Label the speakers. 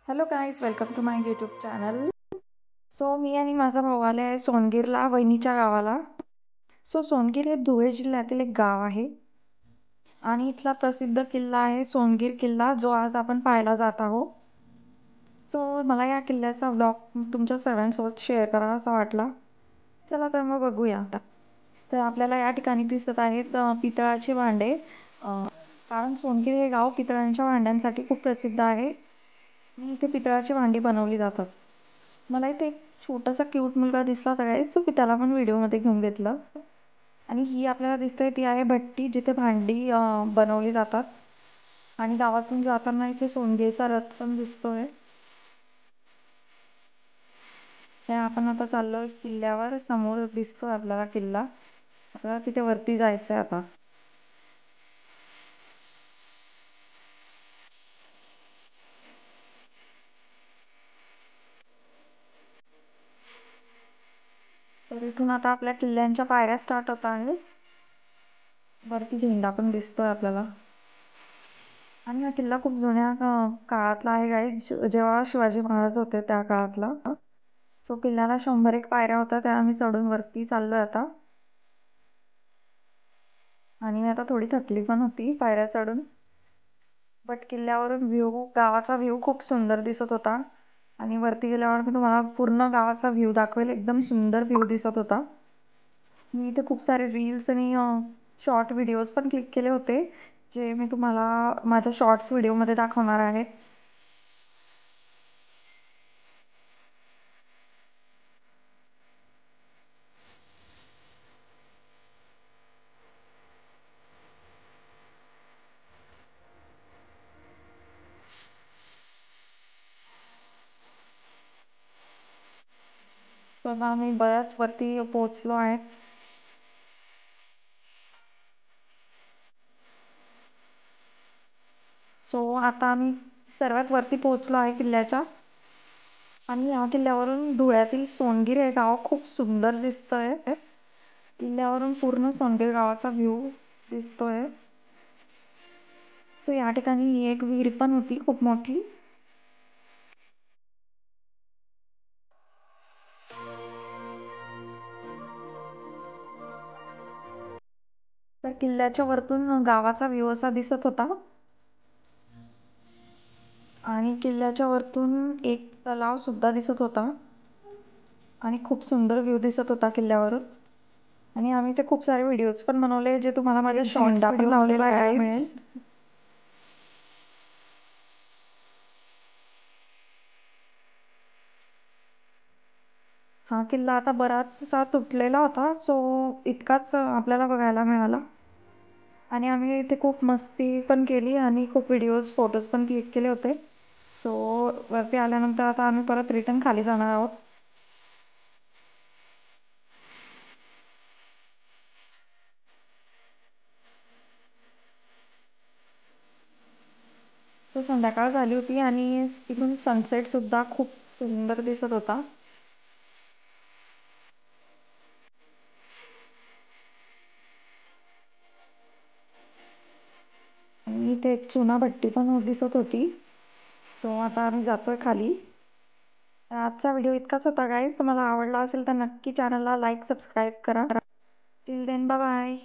Speaker 1: Hello guys, welcome to my YouTube channel. So मी आणि माझा भाऊ आले आहे सोनगीरला, वहिनीच्या गावाला. सोनगीर हे धुळे जिल्ह्यातील एक गाव आहे आणि इथला प्रसिद्ध किल्ला आहे सोनगीर किल्ला, जो आज आपण पाहायला जात आहोत. मला या किल्ल्याचा ब्लॉग तुमच्या सर्वांसोबत शेअर करावा असा वाटला. चला तर मग बघूया. तर आपल्याला या ठिकाणी दिसत आहेत पितळाचे भांडे, कारण सोनगीर हे गाव पितळांच्या भांड्यांसाठी खूप प्रसिद्ध आहे आणि इथे पितळाची भांडी बनवली जातात. मला इथे एक छोटासा क्यूट मुलगा दिसला होता गाईस, सो मी त्याला पण व्हिडिओमध्ये घेऊन घेतलं. आणि ही आपल्याला दिसते ती आहे भट्टी, जिथे भांडी बनवली जातात. आणि गावातून जाताना इथे सोनगीरचा रथ पण दिसतोय. आपण आता चाललोय किल्ल्यावर. समोर दिसतोय आपल्याला किल्ला. आपल्याला तिथे वरती जायचं आहे आता. तर इथून आता आपल्या किल्ल्यांच्या पायऱ्या स्टार्ट होत आहेत. वरती झेंडा पण दिसतोय आपल्याला. आणि हा किल्ला खूप जुन्या काळातला आहे गाईज, जेव्हा शिवाजी महाराज होते त्या काळातला. तो किल्ल्याला 101 पायऱ्या होत्या, त्या आम्ही चढून वरती चाललोय आता. आणि मी आता थोडी थकली पण होती पायऱ्या चढून. बट किल्ल्यावरून गावाचा व्ह्यू खूप सुंदर दिसत होता. आणि वरती गेल्यावर मी तुम्हाला पूर्ण गावाचा व्ह्यू दाखवेल. एकदम सुंदर व्ह्यू दिसत होता. मी इथे खूप सारे रील्स आणि शॉर्ट व्हिडिओज पण क्लिक केले होते, जे मी तुम्हाला माझ्या शॉर्ट्स व्हिडिओमध्ये दाखवणार आहे. तर आम्ही बऱ्याच वरती पोहोचलो आहे. आता आम्ही सर्वात वरती पोहोचलो आहे किल्ल्याच्या. आणि या किल्ल्यावरून धुळ्यातील सोनगीर हे गाव खूप सुंदर दिसतंय. किल्ल्यावरून पूर्ण सोनगीर गावाचा व्ह्यू दिसतोय. या ठिकाणी एक विहीर पण होती खूप मोठी. तर किल्ल्याच्या वरतून गावाचा व्ह्यू असा दिसत होता. आणि किल्ल्याच्या वरतून एक तलाव सुद्धा दिसत होता. आणि खूप सुंदर व्ह्यू दिसत होता किल्ल्यावरून. आणि आम्ही ते खूप सारे व्हिडिओज पण बनवले, जे तुम्हाला माझ्या शॉर्ट्स व्हिडिओ लावलेला आहे. हा किल्ला आता बराचसा तुटलेला होता, इतकाच आपल्याला बघायला मिळाला. आणि आम्ही इथे खूप मस्ती पण केली आणि खूप व्हिडिओज फोटोज पण क्लिक केले होते. वरती आल्यानंतर आता आम्ही परत रिटर्न खाली जाणार आहोत. संध्याकाळ झाली होती आणि इथून सनसेट सुद्धा खूप सुंदर दिसत होता. आणि इथे एक चुना भट्टी पण दिसत होती. आता आम्ही जातोय खाली. आजचा व्हिडिओ इतकाच होता गाईज. तुम्हाला आवडला असेल तर नक्की चॅनलला लाईक सबस्क्राईब करा. Till then bye bye.